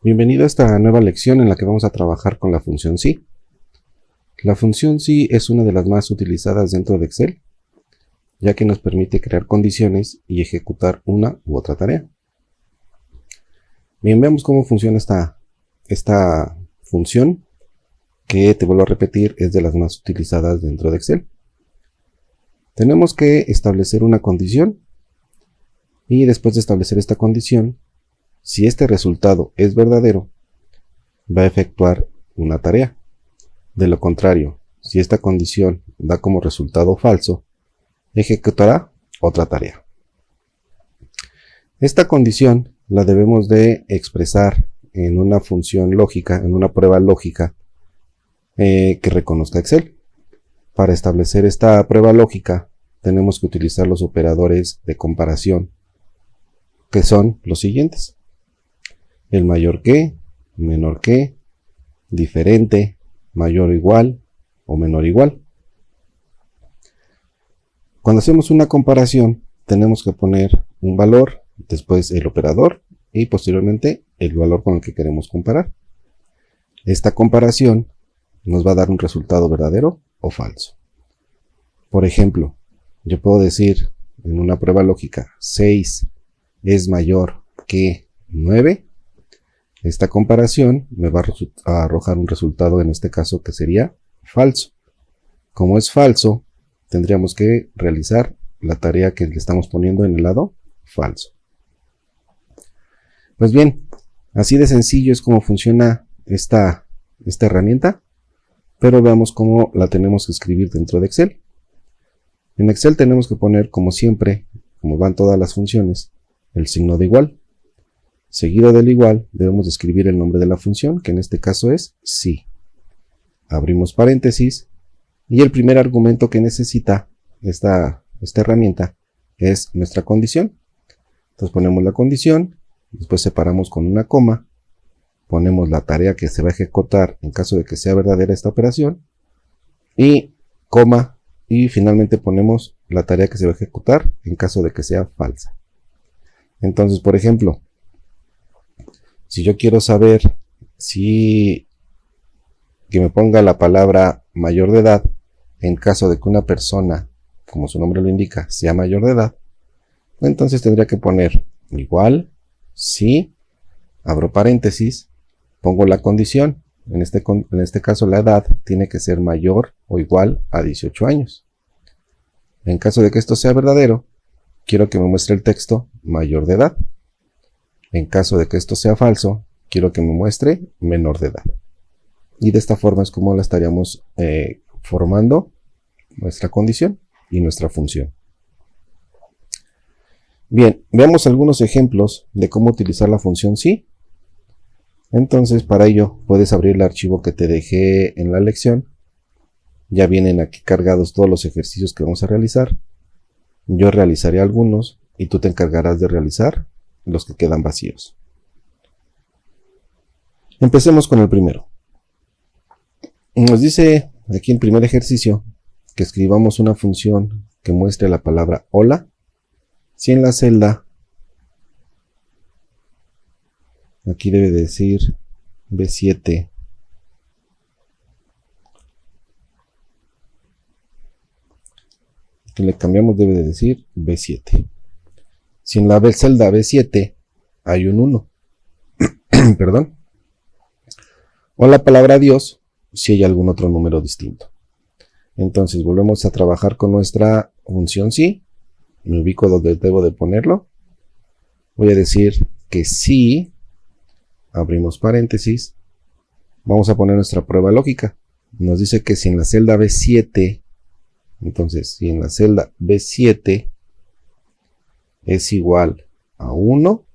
Bienvenido a esta nueva lección en la que vamos a trabajar con la función si. La función si es una de las más utilizadas dentro de Excel, ya que nos permite crear condiciones y ejecutar una u otra tarea. Bien, veamos cómo funciona esta función, que te vuelvo a repetir, es de las más utilizadas dentro de Excel. Tenemos que establecer una condición y después de establecer esta condición, si este resultado es verdadero, va a efectuar una tarea. De lo contrario, si esta condición da como resultado falso, ejecutará otra tarea. Esta condición la debemos de expresar en una función lógica, en una prueba lógica que reconozca Excel. Para establecer esta prueba lógica, tenemos que utilizar los operadores de comparación, que son los siguientes: el mayor que, menor que, diferente, mayor o igual o menor o igual. Cuando hacemos una comparación, tenemos que poner un valor, después el operador y posteriormente el valor con el que queremos comparar. Esta comparación nos va a dar un resultado verdadero o falso. Por ejemplo, yo puedo decir en una prueba lógica 6 es mayor que 9. Esta comparación me va a arrojar un resultado, en este caso, que sería falso. Como es falso, tendríamos que realizar la tarea que le estamos poniendo en el lado falso. Pues bien, así de sencillo es como funciona esta herramienta, pero veamos cómo la tenemos que escribir dentro de Excel. En Excel tenemos que poner, como siempre, como van todas las funciones, el signo de igual. Seguido del igual, debemos escribir el nombre de la función, que en este caso es si. Abrimos paréntesis, y el primer argumento que necesita esta herramienta es nuestra condición. Entonces ponemos la condición, después separamos con una coma, ponemos la tarea que se va a ejecutar en caso de que sea verdadera esta operación, y coma, y finalmente ponemos la tarea que se va a ejecutar en caso de que sea falsa. Entonces, por ejemplo, si yo quiero saber que me ponga la palabra mayor de edad, en caso de que una persona, como su nombre lo indica, sea mayor de edad, entonces tendría que poner igual, si, abro paréntesis, pongo la condición. En este caso la edad tiene que ser mayor o igual a 18 años. En caso de que esto sea verdadero, quiero que me muestre el texto mayor de edad. En caso de que esto sea falso, quiero que me muestre menor de edad. Y de esta forma es como la estaríamos formando nuestra condición y nuestra función. Bien, veamos algunos ejemplos de cómo utilizar la función si. Entonces, para ello, puedes abrir el archivo que te dejé en la lección. Ya vienen aquí cargados todos los ejercicios que vamos a realizar. Yo realizaré algunos y tú te encargarás de realizar los que quedan vacíos. Empecemos con el primero. Nos dice aquí en el primer ejercicio que escribamos una función que muestre la palabra hola si en la celda, aquí debe decir B7, que le cambiamos, debe de decir B7. Si en la celda B7 hay un 1, perdón, o la palabra Dios si hay algún otro número distinto. Entonces volvemos a trabajar con nuestra función si. Me ubico donde debo de ponerlo. Voy a decir que si, abrimos paréntesis, vamos a poner nuestra prueba lógica. Nos dice que si en la celda B7, entonces si en la celda B7 es igual a 1,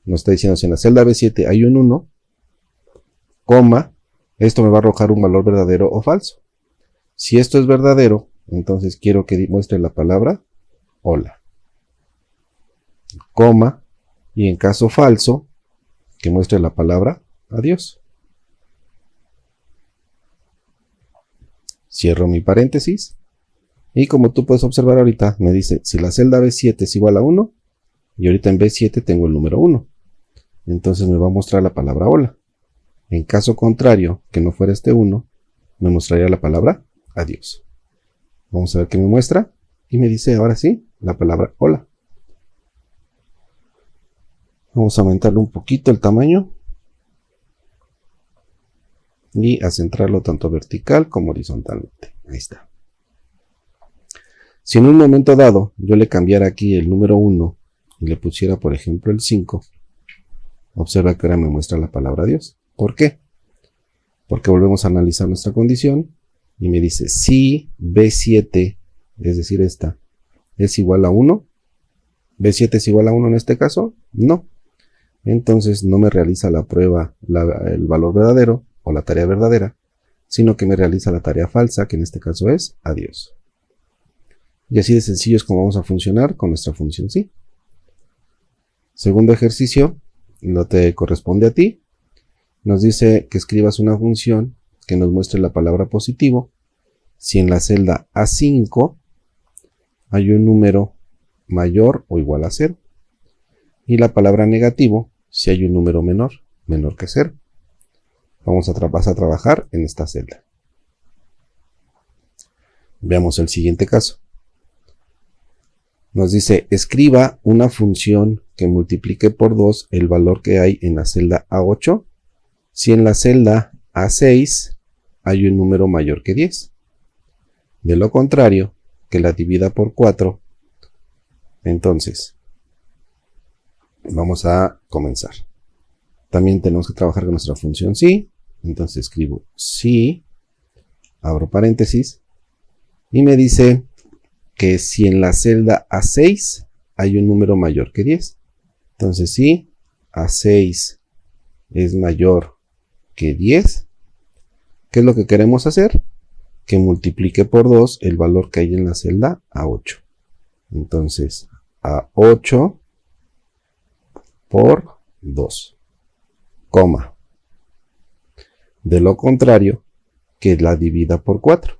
nos está diciendo si en la celda B7 hay un 1, coma, esto me va a arrojar un valor verdadero o falso. Si esto es verdadero, entonces quiero que muestre la palabra hola, coma, y en caso falso, que muestre la palabra adiós. Cierro mi paréntesis, y como tú puedes observar ahorita, me dice si la celda B7 es igual a 1, y ahorita en B7 tengo el número 1. Entonces me va a mostrar la palabra hola. En caso contrario, que no fuera este 1, me mostraría la palabra adiós. Vamos a ver qué me muestra. Y me dice ahora sí la palabra hola. Vamos a aumentarle un poquito el tamaño. Y a centrarlo tanto vertical como horizontalmente. Ahí está. Si en un momento dado yo le cambiara aquí el número 1 y le pusiera por ejemplo el 5, observa que ahora me muestra la palabra Dios. ¿Por qué? Porque volvemos a analizar nuestra condición y me dice si B7, es decir esta, es igual a 1, B7 es igual a 1 en este caso, no. Entonces no me realiza la prueba el valor verdadero o la tarea verdadera, sino que me realiza la tarea falsa, que en este caso es adiós. Y así de sencillo es como vamos a funcionar con nuestra función sí. Segundo ejercicio, no te corresponde a ti. Nos dice que escribas una función que nos muestre la palabra positivo si en la celda A5 hay un número mayor o igual a 0. Y la palabra negativo si hay un número menor que 0. Vamos a trabajar en esta celda. Veamos el siguiente caso. Nos dice, escriba una función que multiplique por 2 el valor que hay en la celda A8 si en la celda A6 hay un número mayor que 10. De lo contrario, que la divida por 4. Entonces, vamos a comenzar. También tenemos que trabajar con nuestra función sí. Entonces escribo sí, abro paréntesis, y me dice que si en la celda A6 hay un número mayor que 10. Entonces si A6 es mayor que 10, ¿qué es lo que queremos hacer? Que multiplique por 2 el valor que hay en la celda A8. Entonces A8 por 2, coma. De lo contrario, que la divida por 4.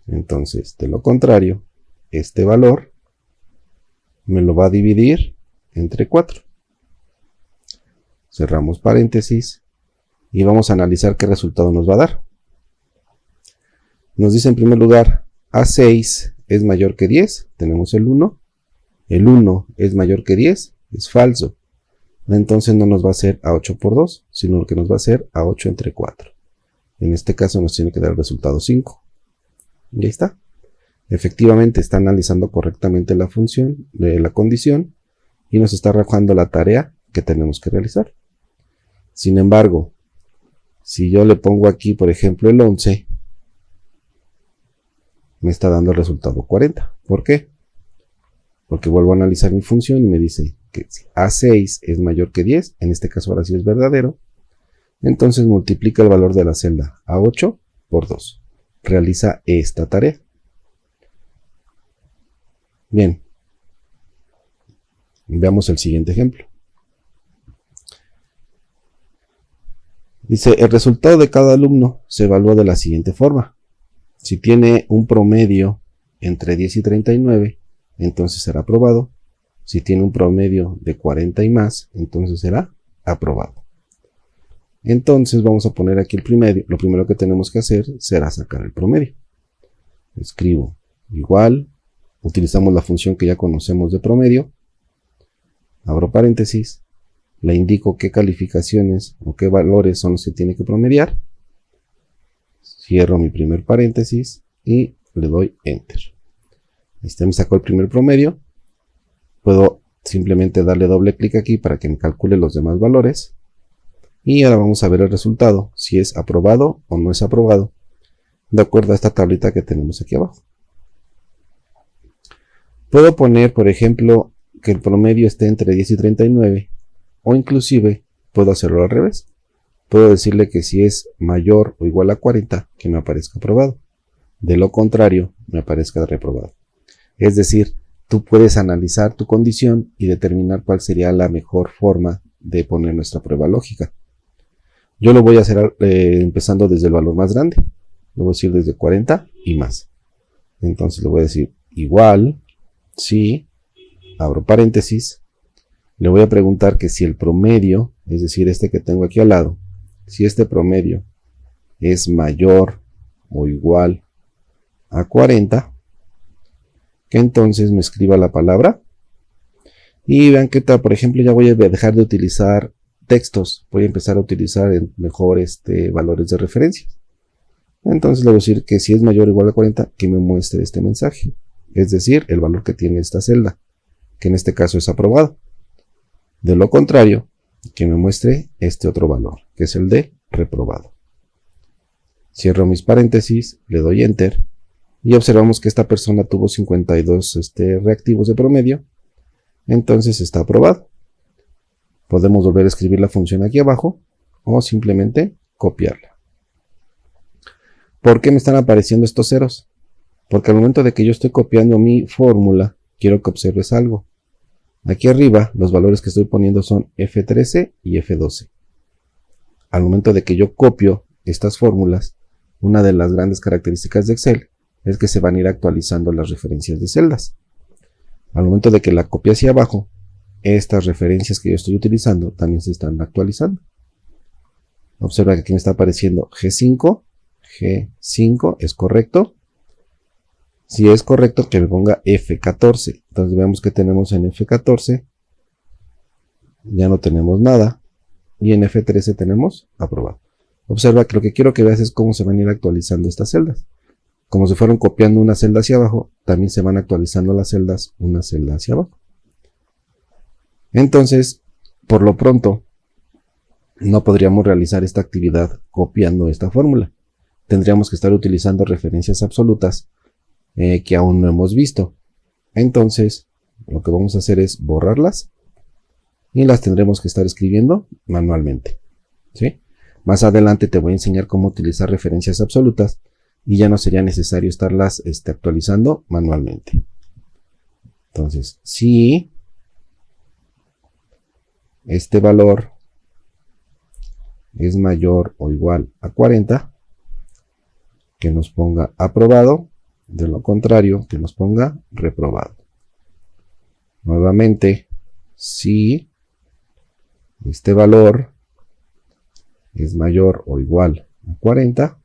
Entonces, de lo contrario, este valor me lo va a dividir entre 4. Cerramos paréntesis y vamos a analizar qué resultado nos va a dar. Nos dice en primer lugar, A6 es mayor que 10, tenemos el 1. El 1 es mayor que 10, es falso. Entonces no nos va a hacer A8 por 2, sino que nos va a hacer A8 entre 4. En este caso nos tiene que dar el resultado 5. Y ahí está. Efectivamente está analizando correctamente la función de la condición y nos está arrojando la tarea que tenemos que realizar. Sin embargo, si yo le pongo aquí, por ejemplo, el 11, me está dando el resultado 40. ¿Por qué? Porque vuelvo a analizar mi función y me dice que si A6 es mayor que 10, en este caso ahora sí es verdadero, entonces multiplica el valor de la celda A8 por 2. Realiza esta tarea. Bien. Veamos el siguiente ejemplo. Dice, el resultado de cada alumno se evalúa de la siguiente forma. Si tiene un promedio entre 10 y 39, entonces será aprobado. Si tiene un promedio de 40 y más, entonces será aprobado. Entonces vamos a poner aquí el promedio. Lo primero que tenemos que hacer será sacar el promedio. Escribo igual, utilizamos la función que ya conocemos de promedio, abro paréntesis, le indico qué calificaciones o qué valores son los que tiene que promediar, cierro mi primer paréntesis y le doy enter. Este me sacó el primer promedio. Puedo simplemente darle doble clic aquí para que me calcule los demás valores. Y ahora vamos a ver el resultado, si es aprobado o no es aprobado, de acuerdo a esta tablita que tenemos aquí abajo. Puedo poner, por ejemplo, que el promedio esté entre 10 y 39, o inclusive puedo hacerlo al revés. Puedo decirle que si es mayor o igual a 40, que me aparezca aprobado. De lo contrario, me aparezca reprobado. Es decir, tú puedes analizar tu condición y determinar cuál sería la mejor forma de poner nuestra prueba lógica. Yo lo voy a hacer empezando desde el valor más grande. Lo voy a decir desde 40 y más. Entonces le voy a decir igual, si, abro paréntesis, le voy a preguntar que si el promedio, es decir, este que tengo aquí al lado, si este promedio es mayor o igual a 40, que entonces me escriba la palabra. Y vean que tal, por ejemplo, ya voy a dejar de utilizar textos, voy a empezar a utilizar mejor valores de referencia. Entonces le voy a decir que si es mayor o igual a 40, que me muestre este mensaje, es decir, el valor que tiene esta celda, que en este caso es aprobado. De lo contrario, que me muestre este otro valor, que es el de reprobado. Cierro mis paréntesis, le doy Enter, y observamos que esta persona tuvo 52 reactivos de promedio, entonces está aprobado. Podemos volver a escribir la función aquí abajo, o simplemente copiarla. ¿Por qué me están apareciendo estos ceros? Porque al momento de que yo estoy copiando mi fórmula, quiero que observes algo. Aquí arriba, los valores que estoy poniendo son F13 y F12. Al momento de que yo copio estas fórmulas, una de las grandes características de Excel es que se van a ir actualizando las referencias de celdas. Al momento de que la copie hacia abajo, estas referencias que yo estoy utilizando también se están actualizando. Observa que aquí me está apareciendo G5 es correcto. Si es correcto, que me ponga F14. Entonces vemos que tenemos en F14, ya no tenemos nada, y en F13 tenemos aprobado. Observa que lo que quiero que veas es cómo se van a ir actualizando estas celdas. Como se fueron copiando una celda hacia abajo, también se van actualizando las celdas una celda hacia abajo. Entonces, por lo pronto, no podríamos realizar esta actividad copiando esta fórmula. Tendríamos que estar utilizando referencias absolutas que aún no hemos visto. Entonces, lo que vamos a hacer es borrarlas y las tendremos que estar escribiendo manualmente, ¿sí? Más adelante te voy a enseñar cómo utilizar referencias absolutas y ya no sería necesario estarlas actualizando manualmente. Entonces, si este valor es mayor o igual a 40, que nos ponga aprobado, de lo contrario, que nos ponga reprobado. Nuevamente, si este valor es mayor o igual a 40,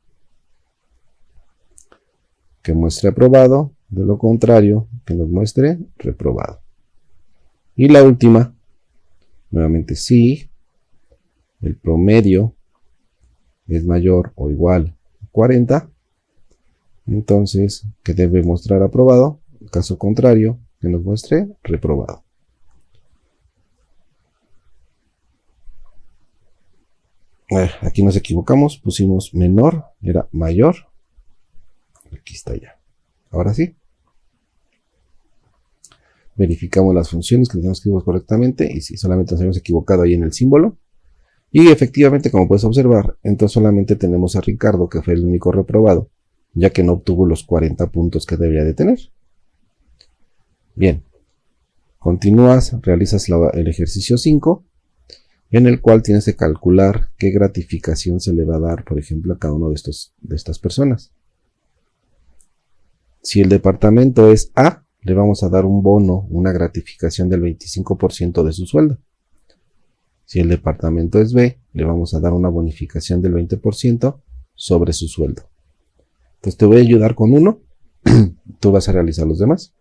que muestre aprobado, de lo contrario, que nos muestre reprobado. Y la última, nuevamente, si el promedio es mayor o igual a 40, entonces que debe mostrar aprobado, en caso contrario, que nos muestre reprobado. Aquí nos equivocamos, pusimos menor, era mayor. Aquí está ya. Ahora sí. Verificamos las funciones que tenemos que escribir correctamente y si solamente nos hemos equivocado ahí en el símbolo. Y efectivamente, como puedes observar, entonces solamente tenemos a Ricardo, que fue el único reprobado, ya que no obtuvo los 40 puntos que debería de tener. Bien, continúas, realizas el ejercicio 5, en el cual tienes que calcular qué gratificación se le va a dar, por ejemplo, a cada uno de estas personas. Si el departamento es A, le vamos a dar un bono, una gratificación del 25% de su sueldo. Si el departamento es B, le vamos a dar una bonificación del 20% sobre su sueldo. Entonces te voy a ayudar con uno, tú vas a realizar los demás.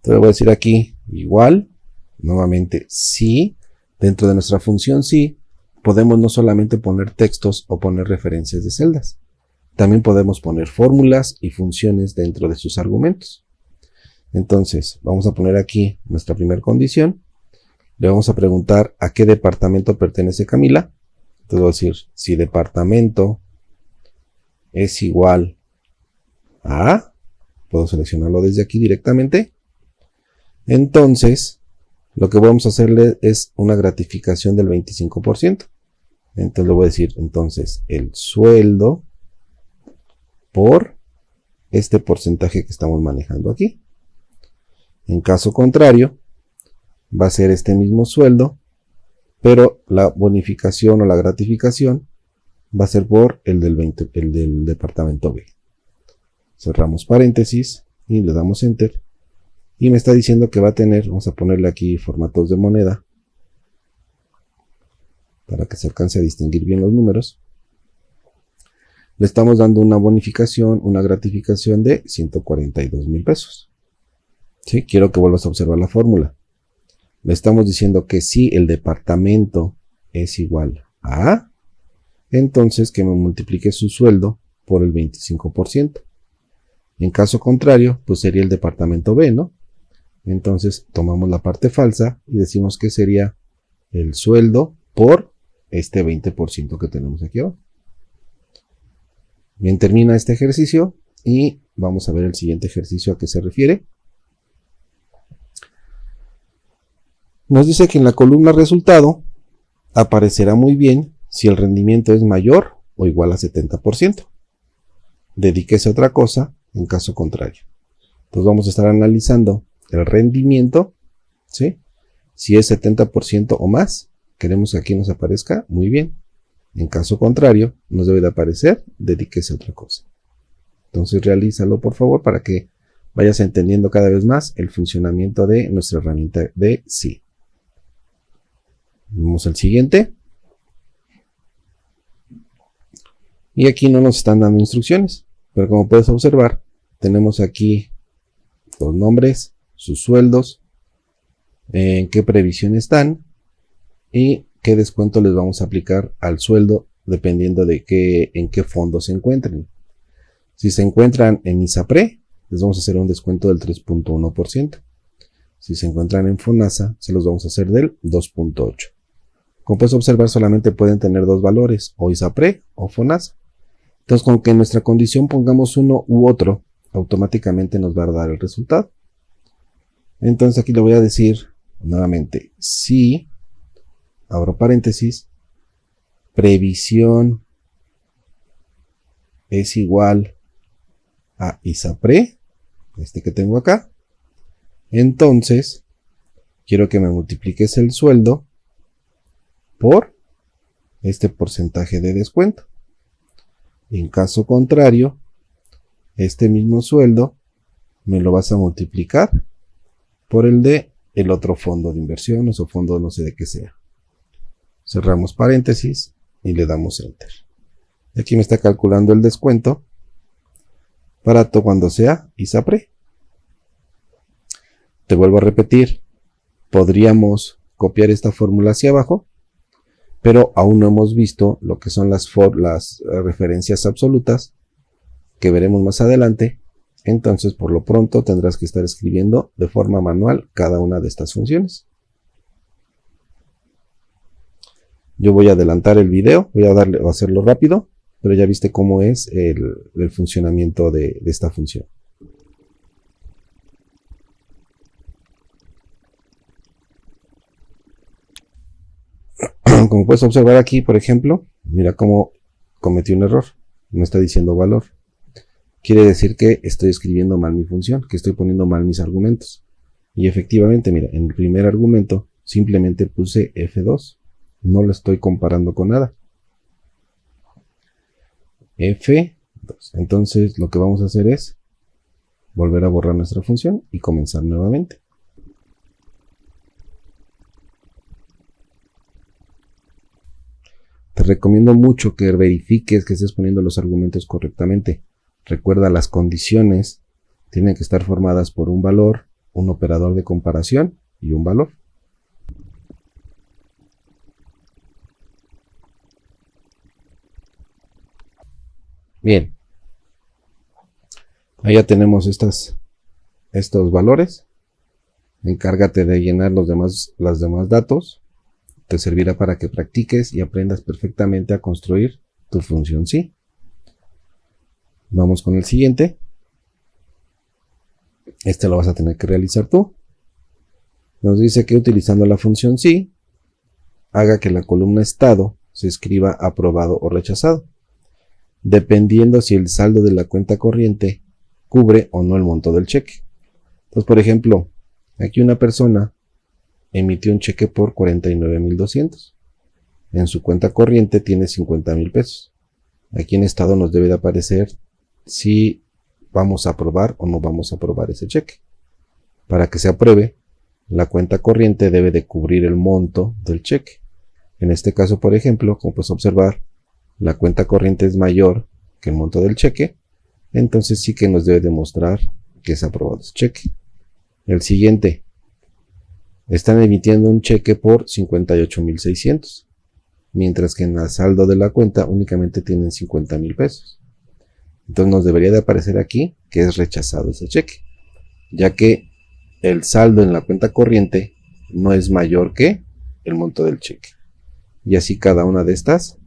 Te voy a decir aquí igual, nuevamente si, dentro de nuestra función si, podemos no solamente poner textos o poner referencias de celdas, también podemos poner fórmulas y funciones dentro de sus argumentos. Entonces vamos a poner aquí nuestra primera condición, le vamos a preguntar a qué departamento pertenece Camila. Entonces voy a decir si departamento es igual a, puedo seleccionarlo desde aquí directamente, entonces lo que vamos a hacerle es una gratificación del 25%. Entonces le voy a decir entonces el sueldo por este porcentaje que estamos manejando aquí. En caso contrario, va a ser este mismo sueldo, pero la bonificación o la gratificación va a ser por el del departamento B. Cerramos paréntesis y le damos Enter. Y me está diciendo que va a tener, vamos a ponerle aquí formatos de moneda, para que se alcance a distinguir bien los números, le estamos dando una bonificación, una gratificación de 142,000 pesos. ¿Sí? Quiero que vuelvas a observar la fórmula. Le estamos diciendo que si el departamento es igual a A, entonces que me multiplique su sueldo por el 25%. En caso contrario, pues sería el departamento B, ¿no? Entonces tomamos la parte falsa y decimos que sería el sueldo por este 20% que tenemos aquí abajo. Bien, termina este ejercicio y vamos a ver el siguiente ejercicio a qué se refiere. Nos dice que en la columna resultado aparecerá muy bien si el rendimiento es mayor o igual a 70%. Dedíquese a otra cosa en caso contrario. Entonces vamos a estar analizando el rendimiento, ¿sí? Si es 70% o más, queremos que aquí nos aparezca muy bien. En caso contrario, nos debe de aparecer, dedíquese a otra cosa. Entonces realízalo por favor para que vayas entendiendo cada vez más el funcionamiento de nuestra herramienta de SI. Vamos al siguiente. Y aquí no nos están dando instrucciones, pero como puedes observar, tenemos aquí los nombres, sus sueldos, en qué previsión están y qué descuento les vamos a aplicar al sueldo dependiendo de en qué fondo se encuentren. Si se encuentran en ISAPRE, les vamos a hacer un descuento del 3.1%. Si se encuentran en FONASA, se los vamos a hacer del 2.8%. Como puedes observar, solamente pueden tener dos valores, o ISAPRE o FONASA. Entonces, con que en nuestra condición pongamos uno u otro, automáticamente nos va a dar el resultado. Entonces aquí le voy a decir nuevamente, si, abro paréntesis, previsión es igual a ISAPRE, este que tengo acá, entonces quiero que me multipliques el sueldo por este porcentaje de descuento. En caso contrario, este mismo sueldo me lo vas a multiplicar por el de el otro fondo de inversiones o fondo no sé de qué sea. Cerramos paréntesis y le damos enter. Aquí me está calculando el descuento para cuando sea ISAPRE. Te vuelvo a repetir, podríamos copiar esta fórmula hacia abajo, pero aún no hemos visto lo que son las referencias absolutas que veremos más adelante. Entonces, por lo pronto, tendrás que estar escribiendo de forma manual cada una de estas funciones. Yo voy a adelantar el video, voy a hacerlo rápido, pero ya viste cómo es el funcionamiento de esta función. Como puedes observar aquí, por ejemplo, mira cómo cometí un error. No está diciendo valor. Quiere decir que estoy escribiendo mal mi función, que estoy poniendo mal mis argumentos. Y efectivamente, mira, en el primer argumento simplemente puse F2. No lo estoy comparando con nada. F2. Entonces lo que vamos a hacer es volver a borrar nuestra función y comenzar nuevamente. Te recomiendo mucho que verifiques que estés poniendo los argumentos correctamente. Recuerda, las condiciones tienen que estar formadas por un valor, un operador de comparación y un valor. Bien. Ahí ya tenemos estos valores. Encárgate de llenar los demás datos. Te servirá para que practiques y aprendas perfectamente a construir tu función SI. Vamos con el siguiente. Este lo vas a tener que realizar tú. Nos dice que utilizando la función SI, haga que la columna estado se escriba aprobado o rechazado, dependiendo si el saldo de la cuenta corriente cubre o no el monto del cheque. Entonces, por ejemplo, aquí una persona emitió un cheque por 49,200. En su cuenta corriente tiene 50,000 pesos. Aquí en estado nos debe de aparecer si vamos a aprobar o no vamos a aprobar ese cheque. Para que se apruebe, la cuenta corriente debe de cubrir el monto del cheque. En este caso, por ejemplo, como puedes observar, la cuenta corriente es mayor que el monto del cheque, entonces sí que nos debe demostrar que es aprobado ese cheque. El siguiente, están emitiendo un cheque por 58,600, mientras que en el saldo de la cuenta únicamente tienen 50,000 pesos. Entonces nos debería de aparecer aquí que es rechazado ese cheque, ya que el saldo en la cuenta corriente no es mayor que el monto del cheque. Y así cada una de estos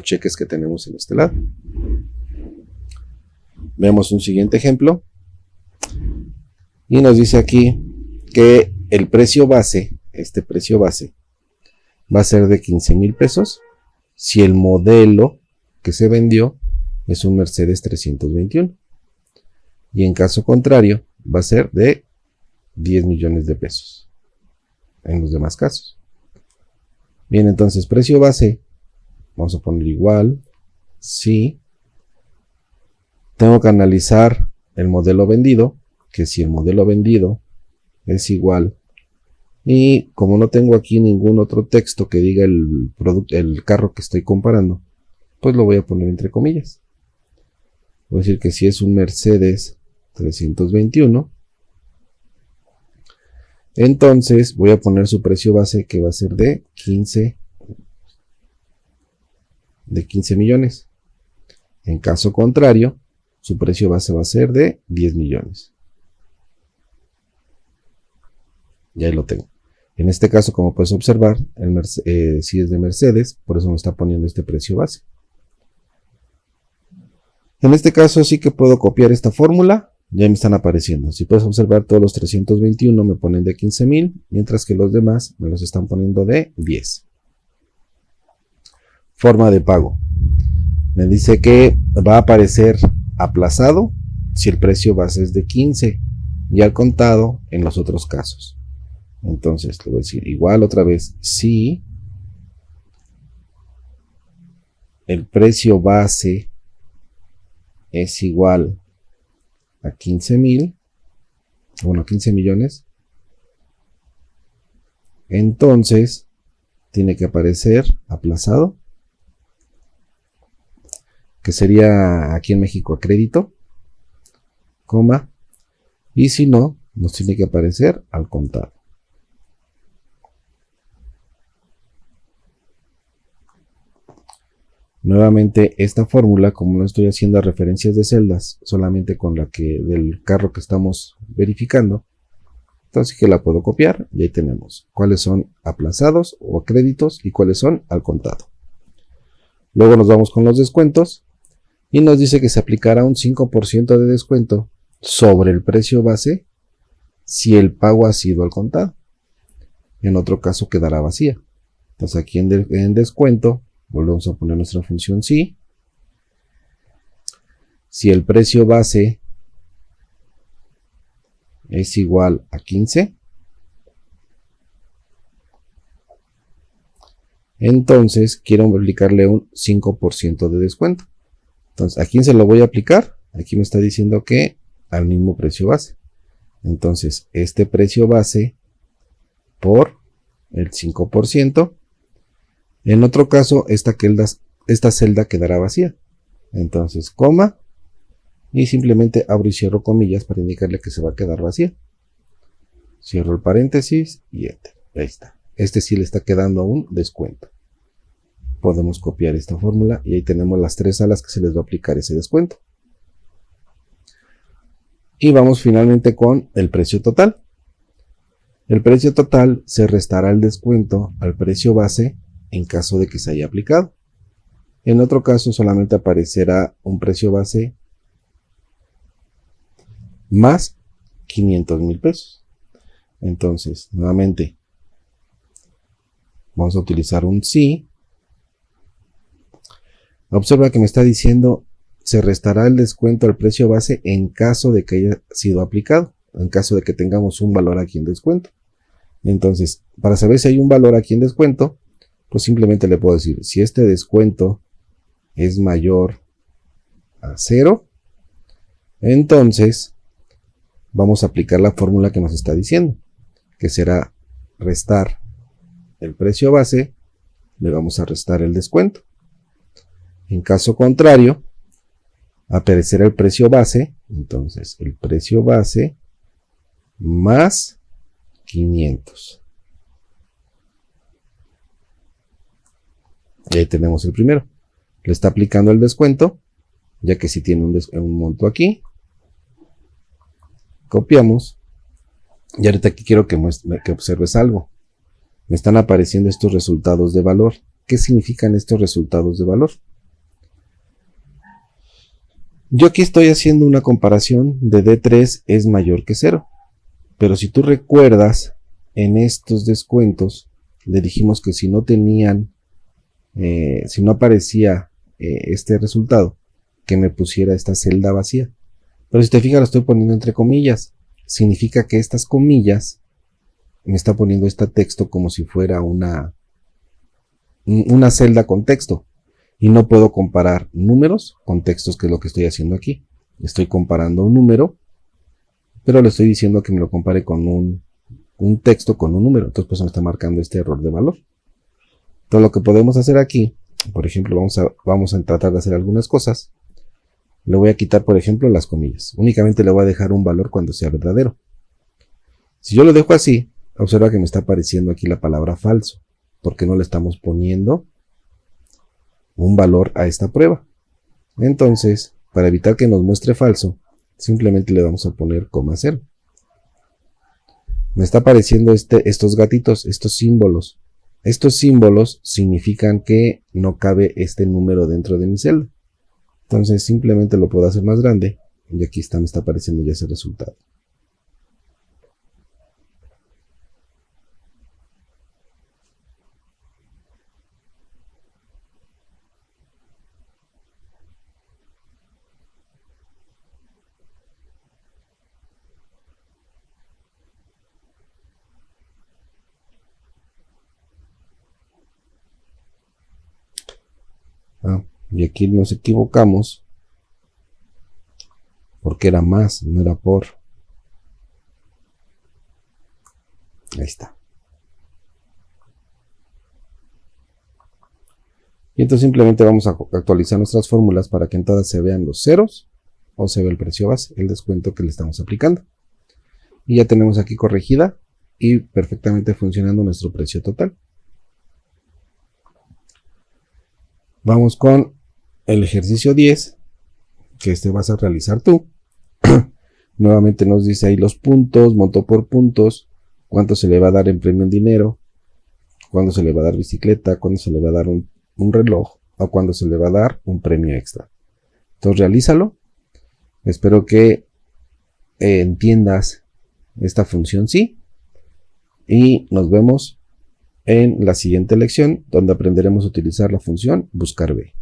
cheques que tenemos en este lado. Vemos un siguiente ejemplo. Y nos dice aquí que el precio base, este precio base, va a ser de 15,000 pesos si el modelo que se vendió es un Mercedes 321. Y en caso contrario, va a ser de 10 millones de pesos en los demás casos. Bien, entonces precio base, vamos a poner igual, si tengo que analizar el modelo vendido, que si el modelo vendido es igual, y como no tengo aquí ningún otro texto que diga el carro que estoy comparando, pues lo voy a poner entre comillas. Voy a decir que si es un Mercedes 321, entonces voy a poner su precio base, que va a ser de 15 millones. En caso contrario, su precio base va a ser de 10 millones. Ya ahí lo tengo. En este caso, como puedes observar, si es de Mercedes, por eso me está poniendo este precio base. En este caso sí que puedo copiar esta fórmula, ya me están apareciendo. Si puedes observar, todos los 321 me ponen de 15,000, mientras que los demás me los están poniendo de 10. Forma de pago. Me dice que va a aparecer aplazado si el precio base es de 15 y al contado en los otros casos. Entonces le voy a decir igual otra vez, si el precio base es igual a 15 millones, entonces tiene que aparecer aplazado, que sería aquí en México a crédito, coma, y si no, nos tiene que aparecer al contado. Nuevamente, esta fórmula, como no estoy haciendo referencias de celdas, solamente con la que del carro que estamos verificando, entonces que la puedo copiar y ahí tenemos cuáles son aplazados o a créditos y cuáles son al contado. Luego nos vamos con los descuentos y nos dice que se aplicará un 5% de descuento sobre el precio base si el pago ha sido al contado. En otro caso quedará vacía. Entonces aquí en descuento volvemos a poner nuestra función si el precio base es igual a 15, entonces quiero aplicarle un 5% de descuento. Entonces, ¿a quién se lo voy a aplicar? Aquí me está diciendo que al mismo precio base. Entonces, este precio base por el 5%. En otro caso, esta celda quedará vacía. Entonces, coma, y simplemente abro y cierro comillas para indicarle que se va a quedar vacía. Cierro el paréntesis y enter. Ahí está. Este sí le está quedando un descuento. Podemos copiar esta fórmula y ahí tenemos las tres a las que se les va a aplicar ese descuento. Y vamos finalmente con el precio total. El precio total se restará el descuento al precio base en caso de que se haya aplicado. En otro caso solamente aparecerá un precio base más 500,000 pesos. Entonces, nuevamente, vamos a utilizar un si. Observa que me está diciendo se restará el descuento al precio base en caso de que haya sido aplicado, en caso de que tengamos un valor aquí en descuento. Entonces, para saber si hay un valor aquí en descuento, pues simplemente le puedo decir, si este descuento es mayor a 0, entonces vamos a aplicar la fórmula que nos está diciendo, que será restar el precio base, le vamos a restar el descuento. En caso contrario, aparecerá el precio base, entonces el precio base más 500. Y ahí tenemos el primero. Le está aplicando el descuento, ya que si tiene un monto aquí. Copiamos. Y ahorita aquí quiero que observes algo. Me están apareciendo estos resultados de valor. ¿Qué significan estos resultados de valor? Yo aquí estoy haciendo una comparación de D3 es mayor que 0. Pero si tú recuerdas, en estos descuentos, le dijimos que si no tenían, si no aparecía este resultado, que me pusiera esta celda vacía. Pero si te fijas, lo estoy poniendo entre comillas. Significa que estas comillas me está poniendo este texto como si fuera una celda con texto. Y no puedo comparar números con textos, que es lo que estoy haciendo aquí. Estoy comparando un número, pero le estoy diciendo que me lo compare con un texto con un número. Entonces pues me está marcando este error de valor. Entonces lo que podemos hacer aquí, por ejemplo, vamos a tratar de hacer algunas cosas. Le voy a quitar, por ejemplo, las comillas. Únicamente le voy a dejar un valor cuando sea verdadero. Si yo lo dejo así, observa que me está apareciendo aquí la palabra falso, porque no le estamos poniendo un valor a esta prueba. Entonces, para evitar que nos muestre falso, simplemente le vamos a poner coma 0. Me está apareciendo estos gatitos, estos símbolos. Estos símbolos significan que no cabe este número dentro de mi celda. Entonces simplemente lo puedo hacer más grande y aquí me está apareciendo ya ese resultado. Y aquí nos equivocamos porque era más, no era por. Ahí está. Y entonces simplemente vamos a actualizar nuestras fórmulas para que en todas se vean los ceros o se vea el precio base, el descuento que le estamos aplicando. Y ya tenemos aquí corregida y perfectamente funcionando nuestro precio total. Vamos con el ejercicio 10, que vas a realizar tú. Nuevamente nos dice ahí los puntos, monto por puntos, cuánto se le va a dar en premio en dinero, cuándo se le va a dar bicicleta, cuándo se le va a dar un reloj o cuándo se le va a dar un premio extra. Entonces realízalo. Espero que entiendas esta función sí. Y nos vemos en la siguiente lección, donde aprenderemos a utilizar la función buscar B.